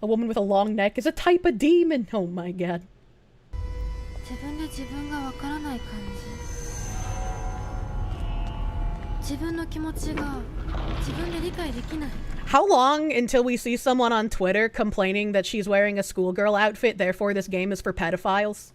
A woman with a long neck is a type of demon. Oh my god. How long until we see someone on Twitter complaining that she's wearing a schoolgirl outfit, therefore this game is for pedophiles?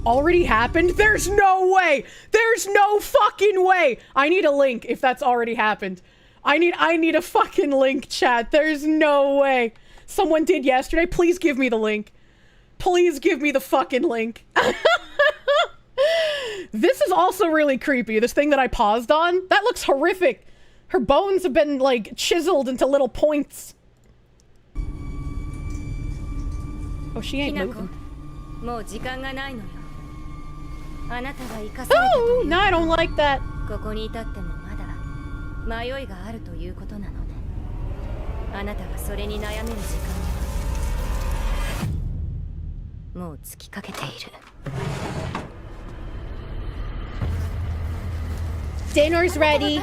Already happened? There's no way! There's no fucking way! I need a link if that's already happened. I need a fucking link, chat. There's no way. Someone did yesterday. Please give me the link. Please give me the fucking link. This is also really creepy. This thing that I paused on. That looks horrific. Her bones have been, like, chiseled into little points. Oh, she ain't moving. Oh, no, I don't like that. Dinner's ready.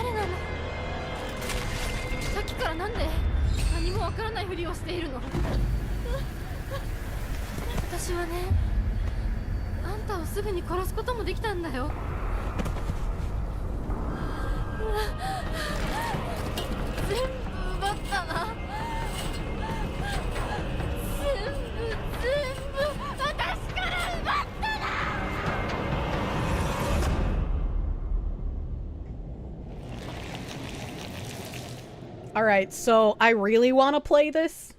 Alright, so I really want to play this.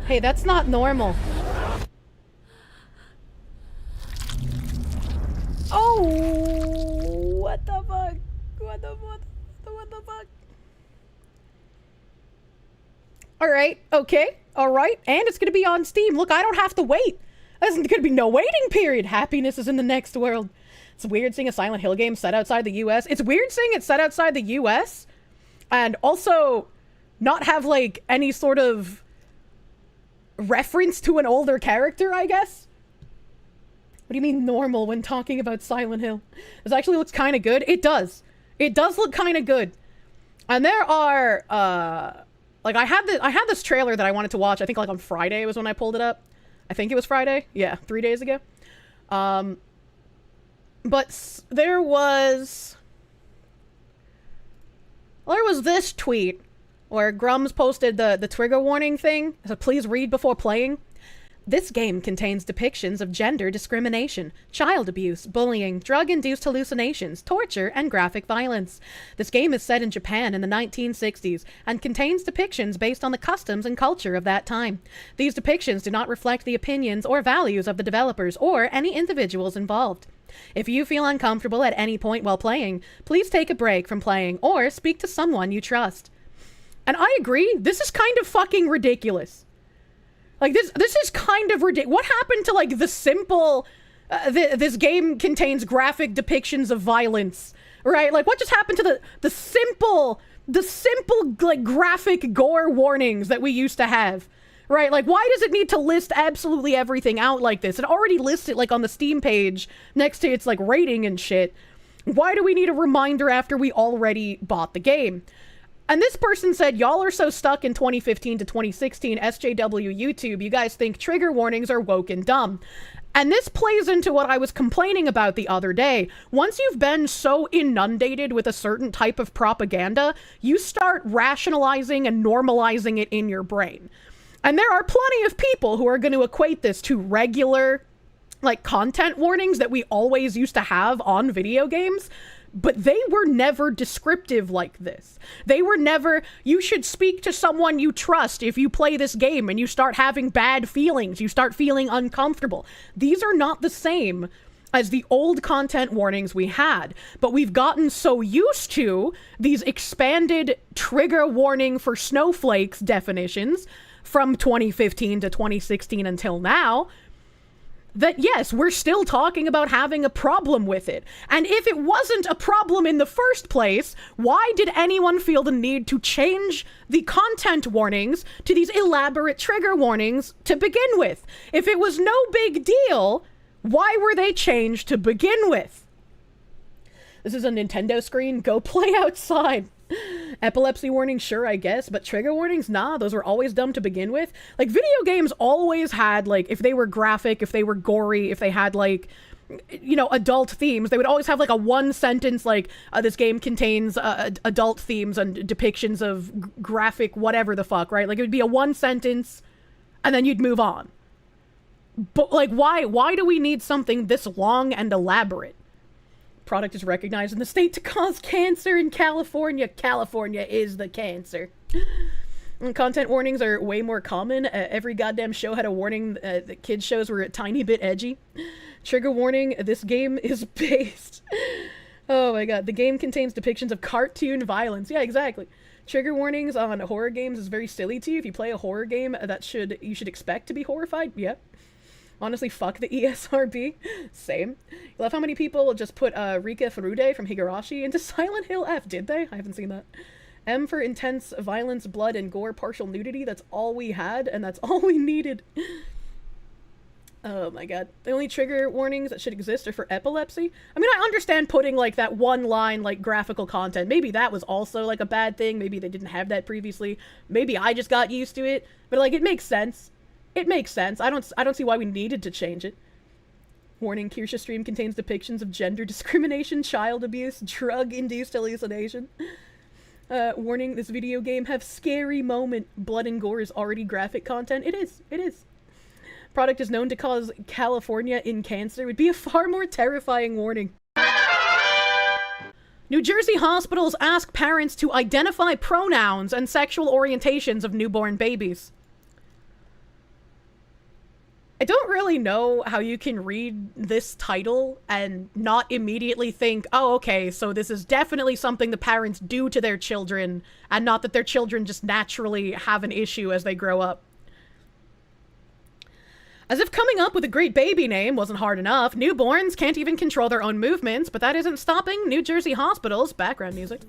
Hey, that's not normal. Oh, what the fuck? What the fuck? Alright, okay, alright, and it's gonna be on Steam. Look, I don't have to wait. There's gonna be no waiting period. Happiness is in the next world. It's weird seeing a Silent Hill game set outside the US. It's weird seeing it set outside the US and also not have, like, any sort of reference to an older character, I guess. What do you mean normal when talking about Silent Hill? This actually looks kind of good. It does. It does look kind of good. And there are, like, I had this trailer that I wanted to watch. I think, like, on Friday was when I pulled it up. I think it was Friday. Yeah, 3 days ago. But there was this tweet where Grums posted the trigger warning thing. So please read before playing. This game contains depictions of gender discrimination, child abuse, bullying, drug-induced hallucinations, torture, and graphic violence. This game is set in Japan in the 1960s and contains depictions based on the customs and culture of that time. These depictions do not reflect the opinions or values of the developers or any individuals involved. If you feel uncomfortable at any point while playing, please take a break from playing or speak to someone you trust. And I agree, this is kind of fucking ridiculous. Like, this is kind of ridiculous. What happened to, like, the simple, this game contains graphic depictions of violence, right? Like, what just happened to the simple, like, graphic gore warnings that we used to have, right? Like, why does it need to list absolutely everything out like this? It already lists it, like, on the Steam page next to its, like, rating and shit. Why do we need a reminder after we already bought the game? And this person said, y'all are so stuck in 2015 to 2016 SJW YouTube, you guys think trigger warnings are woke and dumb. And this plays into what I was complaining about the other day. Once you've been so inundated with a certain type of propaganda, you start rationalizing and normalizing it in your brain. And there are plenty of people who are going to equate this to regular, like, content warnings that we always used to have on video games. But they were never descriptive like this. They were never, you should speak to someone you trust if you play this game and you start having bad feelings, you start feeling uncomfortable. These are not the same as the old content warnings we had, but we've gotten so used to these expanded trigger warning for snowflakes definitions from 2015 to 2016 until now, that yes, we're still talking about having a problem with it. And if it wasn't a problem in the first place, why did anyone feel the need to change the content warnings to these elaborate trigger warnings to begin with? If it was no big deal, why were they changed to begin with? This is a Nintendo screen. Go play outside. Epilepsy warnings, sure, I guess, but trigger warnings, nah, those were always dumb to begin with. Like, video games always had, like, if they were graphic, if they were gory, if they had, like, you know, adult themes, they would always have, like, a one sentence, like, this game contains adult themes and depictions of graphic whatever the fuck, right? Like, it would be a one sentence, and then you'd move on. But, like, why do we need something this long and elaborate? Product is recognized in the state to cause cancer in California. California is the cancer. And content warnings are way more common. Every goddamn show had a warning that kids shows were a tiny bit edgy. Trigger warning, this game is based. Oh my god, the game contains depictions of cartoon violence. Yeah, exactly. Trigger warnings on horror games is very silly to you. If you play a horror game, you should expect to be horrified. Yep. Honestly, fuck the ESRB. Same. You love how many people just put Rika Furude from Higurashi into Silent Hill F, did they? I haven't seen that. M for intense violence, blood, and gore, partial nudity. That's all we had, and that's all we needed. Oh my god. The only trigger warnings that should exist are for epilepsy. I mean, I understand putting, like, that one line, like, graphical content. Maybe that was also, like, a bad thing. Maybe they didn't have that previously. Maybe I just got used to it. But, like, it makes sense. It makes sense. I don't see why we needed to change it. Warning, Kirsche stream contains depictions of gender discrimination, child abuse, drug-induced hallucination. Warning, this video game have scary moment. Blood and gore is already graphic content. It is. It is. Product is known to cause California in cancer. Would be a far more terrifying warning. New Jersey hospitals ask parents to identify pronouns and sexual orientations of newborn babies. I don't really know how you can read this title and not immediately think, oh, okay, so this is definitely something the parents do to their children, and not that their children just naturally have an issue as they grow up. As if coming up with a great baby name wasn't hard enough, newborns can't even control their own movements, but that isn't stopping New Jersey hospitals, background music,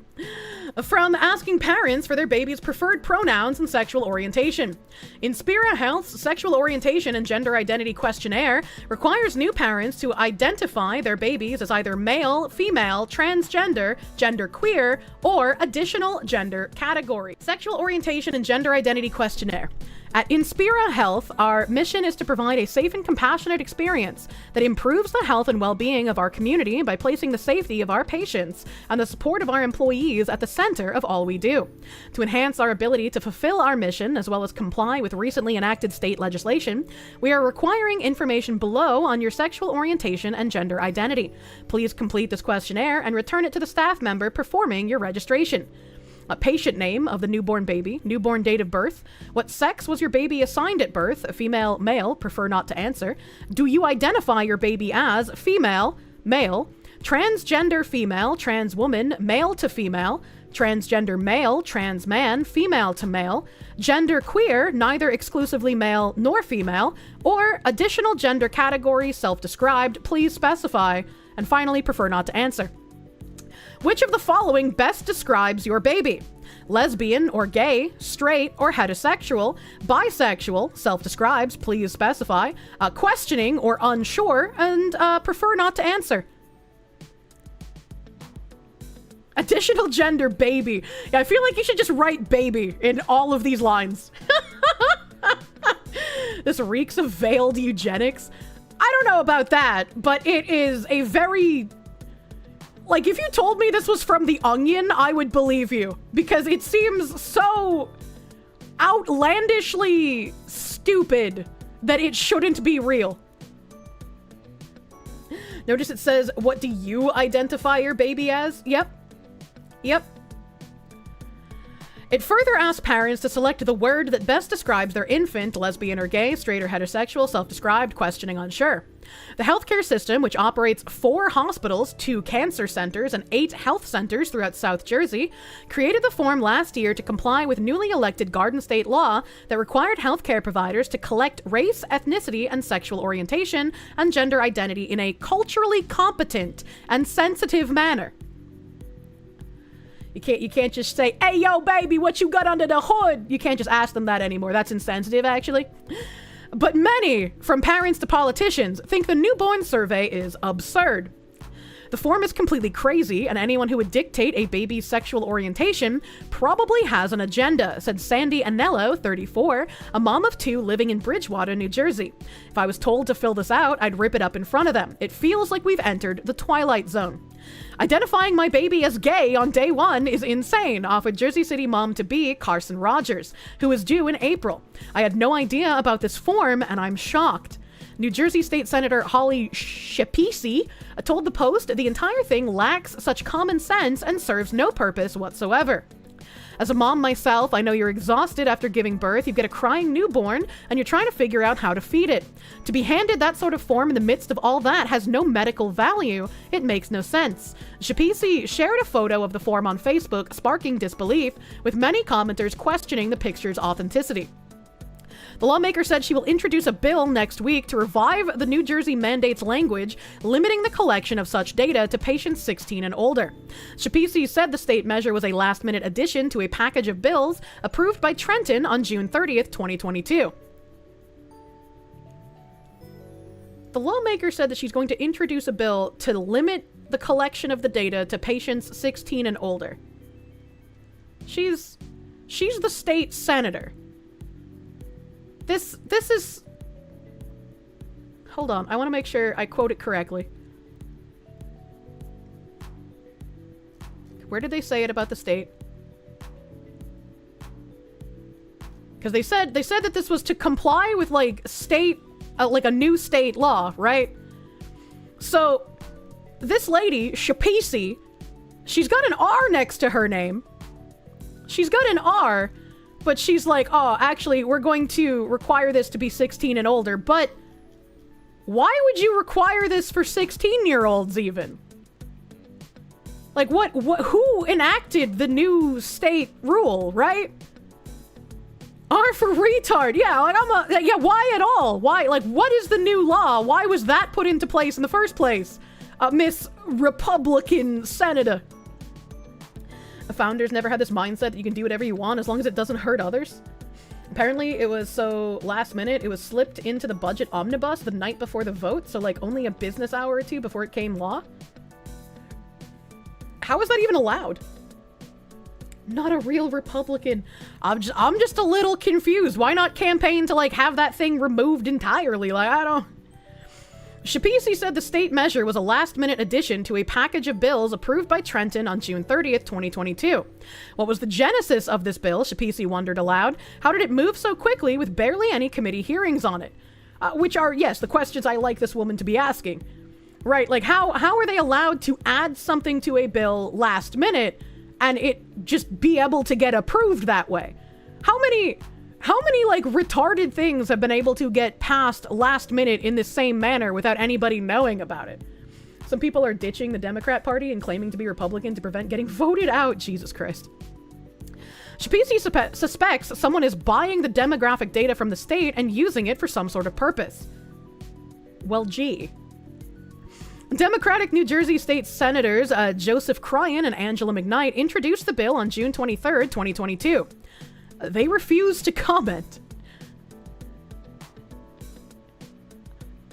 from asking parents for their baby's preferred pronouns and sexual orientation. Inspira Health's Sexual Orientation and Gender Identity Questionnaire requires new parents to identify their babies as either male, female, transgender, genderqueer, or additional gender category. Sexual Orientation and Gender Identity Questionnaire. At Inspira Health, our mission is to provide a safe and compassionate experience that improves the health and well-being of our community by placing the safety of our patients and the support of our employees at the center of all we do. To enhance our ability to fulfill our mission, as well as comply with recently enacted state legislation, we are requiring information below on your sexual orientation and gender identity. Please complete this questionnaire and return it to the staff member performing your registration. A patient name of the newborn baby, newborn date of birth, what sex was your baby assigned at birth, female, male, prefer not to answer, do you identify your baby as female, male, transgender female, trans woman, male to female, transgender male, trans man, female to male, gender queer, neither exclusively male nor female, or additional gender category self-described, please specify, and finally prefer not to answer. Which of the following best describes your baby? Lesbian or gay, straight or heterosexual, bisexual, self-describes, please specify, questioning or unsure, and prefer not to answer. Additional gender baby. Yeah, I feel like you should just write baby in all of these lines. This reeks of veiled eugenics. I don't know about that, but it is a very... Like, if you told me this was from The Onion, I would believe you. Because it seems so outlandishly stupid that it shouldn't be real. Notice it says, what do you identify your baby as? Yep. Yep. It further asks parents to select the word that best describes their infant, lesbian or gay, straight or heterosexual, self-described, questioning, unsure. The healthcare system, which operates 4 hospitals, 2 cancer centers, and 8 health centers throughout South Jersey, created the form last year to comply with newly elected Garden State law that required healthcare providers to collect race, ethnicity, and sexual orientation and gender identity in a culturally competent and sensitive manner. You can't just say, hey, yo, baby, what you got under the hood? You can't just ask them that anymore. That's insensitive, actually. But many, from parents to politicians, think the newborn survey is absurd. The form is completely crazy, and anyone who would dictate a baby's sexual orientation probably has an agenda, said Sandy Anello, 34, a mom of 2 living in Bridgewater, New Jersey. If I was told to fill this out, I'd rip it up in front of them. It feels like we've entered the Twilight Zone. Identifying my baby as gay on day 1 is insane, offered Jersey City mom-to-be Carson Rogers, who is due in April. I had no idea about this form, and I'm shocked. New Jersey State Senator Holly Shapisi told the Post the entire thing lacks such common sense and serves no purpose whatsoever. As a mom myself, I know you're exhausted after giving birth, you've got a crying newborn, and you're trying to figure out how to feed it. To be handed that sort of form in the midst of all that has no medical value. It makes no sense. Shapisi shared a photo of the form on Facebook, sparking disbelief, with many commenters questioning the picture's authenticity. The lawmaker said she will introduce a bill next week to revive the New Jersey mandate's language, limiting the collection of such data to patients 16 and older. Shapisi said the state measure was a last-minute addition to a package of bills approved by Trenton on June 30th, 2022. The lawmaker said that she's going to introduce a bill to limit the collection of the data to patients 16 and older. She's the state senator. This is... Hold on, I want to make sure I quote it correctly. Where did they say it about the state? Because they said that this was to comply with, like, state... like a new state law, right? So, this lady, Shapisi, she's got an R next to her name. She's got an R... But she's like, oh, actually, we're going to require this to be 16 and older. But why would you require this for 16-year-olds even? Like, what, who enacted the new state rule, right? R for retard. Yeah, like, yeah, why at all? Why? Like, what is the new law? Why was that put into place in the first place? Miss Republican Senator. The founders never had this mindset that you can do whatever you want as long as it doesn't hurt others. Apparently it was so last minute, it was slipped into the budget omnibus the night before the vote, so like only a business hour or 2 before it came law. How is that even allowed? Not a real Republican. I'm just a little confused. Why not campaign to, like, have that thing removed entirely? Like, I don't... Shapisi said the state measure was a last-minute addition to a package of bills approved by Trenton on June 30th, 2022. What was the genesis of this bill, Shapisi wondered aloud. How did it move so quickly with barely any committee hearings on it? Which are, yes, the questions I like this woman to be asking. Right, like, how are they allowed to add something to a bill last minute and it just be able to get approved that way? How many, like, retarded things have been able to get passed last minute in the same manner without anybody knowing about it? Some people are ditching the Democrat Party and claiming to be Republican to prevent getting voted out. Jesus Christ. Shapisi suspects someone is buying the demographic data from the state and using it for some sort of purpose. Well, gee. Democratic New Jersey State Senators Joseph Cryan and Angela McKnight introduced the bill on June 23rd, 2022. They refused to comment.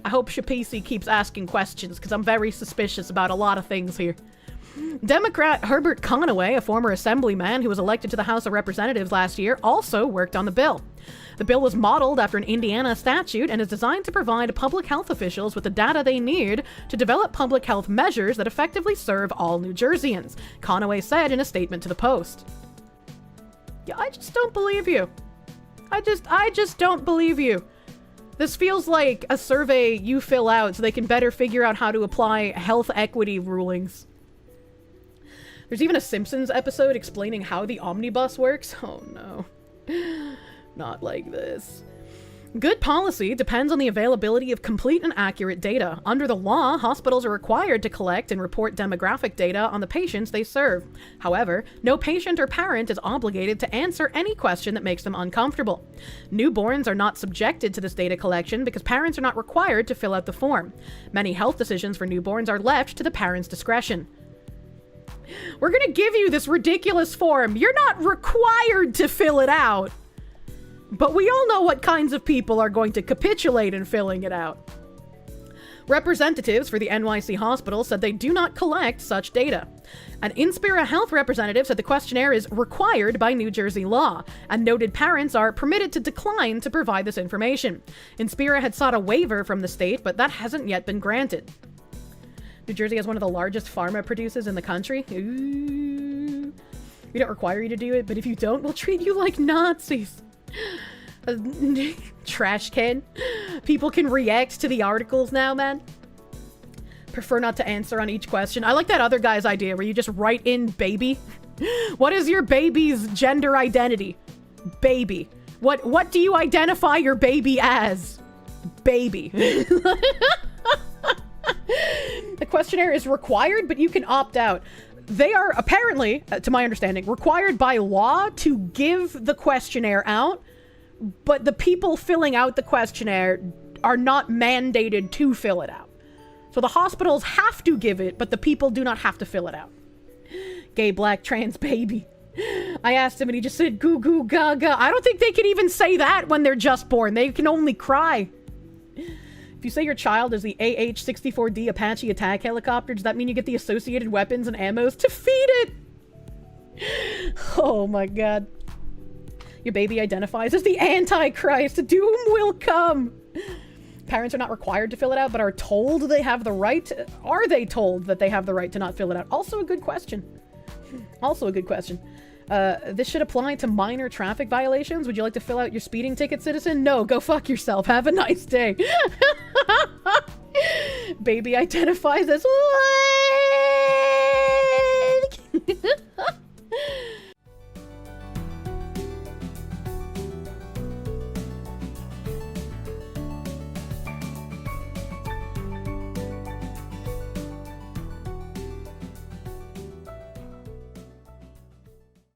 I hope Shapisi keeps asking questions, because I'm very suspicious about a lot of things here. Democrat Herbert Conaway, a former assemblyman who was elected to the House of Representatives last year, also worked on the bill. The bill was modeled after an Indiana statute and is designed to provide public health officials with the data they need to develop public health measures that effectively serve all New Jerseyans, Conaway said in a statement to the Post. Yeah, I just don't believe you. I just don't believe you. This feels like a survey you fill out so they can better figure out how to apply health equity rulings. There's even a Simpsons episode explaining how the omnibus works. Oh no. Not like this. Good policy depends on the availability of complete and accurate data. Under the law, hospitals are required to collect and report demographic data on the patients they serve. However, no patient or parent is obligated to answer any question that makes them uncomfortable. Newborns are not subjected to this data collection because parents are not required to fill out the form. Many health decisions for newborns are left to the parent's discretion. We're gonna give you this ridiculous form. You're not required to fill it out. But we all know what kinds of people are going to capitulate in filling it out. Representatives for the NYC hospital said they do not collect such data. An Inspira Health representative said the questionnaire is required by New Jersey law, and noted parents are permitted to decline to provide this information. Inspira had sought a waiver from the state, but that hasn't yet been granted. New Jersey has one of the largest pharma producers in the country. Ooh. We don't require you to do it, but if you don't, we'll treat you like Nazis. Trash can. People can react to the articles now, man. Prefer not to answer on each question. I like that other guy's idea where you just write in baby. What is your baby's gender identity? Baby. What do you identify your baby as? Baby. The questionnaire is required, but you can opt out. They are apparently, to my understanding, required by law to give the questionnaire out, but the people filling out the questionnaire are not mandated to fill it out. So the hospitals have to give it, but the people do not have to fill it out. Gay, black, trans, baby. I asked him and he just said goo goo gaga. I don't think they can even say that when they're just born. They can only cry. If you say your child is the AH-64D Apache attack helicopter, does that mean you get the associated weapons and ammos to feed it? Oh my god. Your baby identifies as the Antichrist. Doom will come. Parents are not required to fill it out, but are told they have the right. Are they told that they have the right to not fill it out? Also a good question. Also a good question. This should apply to minor traffic violations. Would you like to fill out your speeding ticket, citizen? No, go fuck yourself. Have a nice day. Baby identifies as what?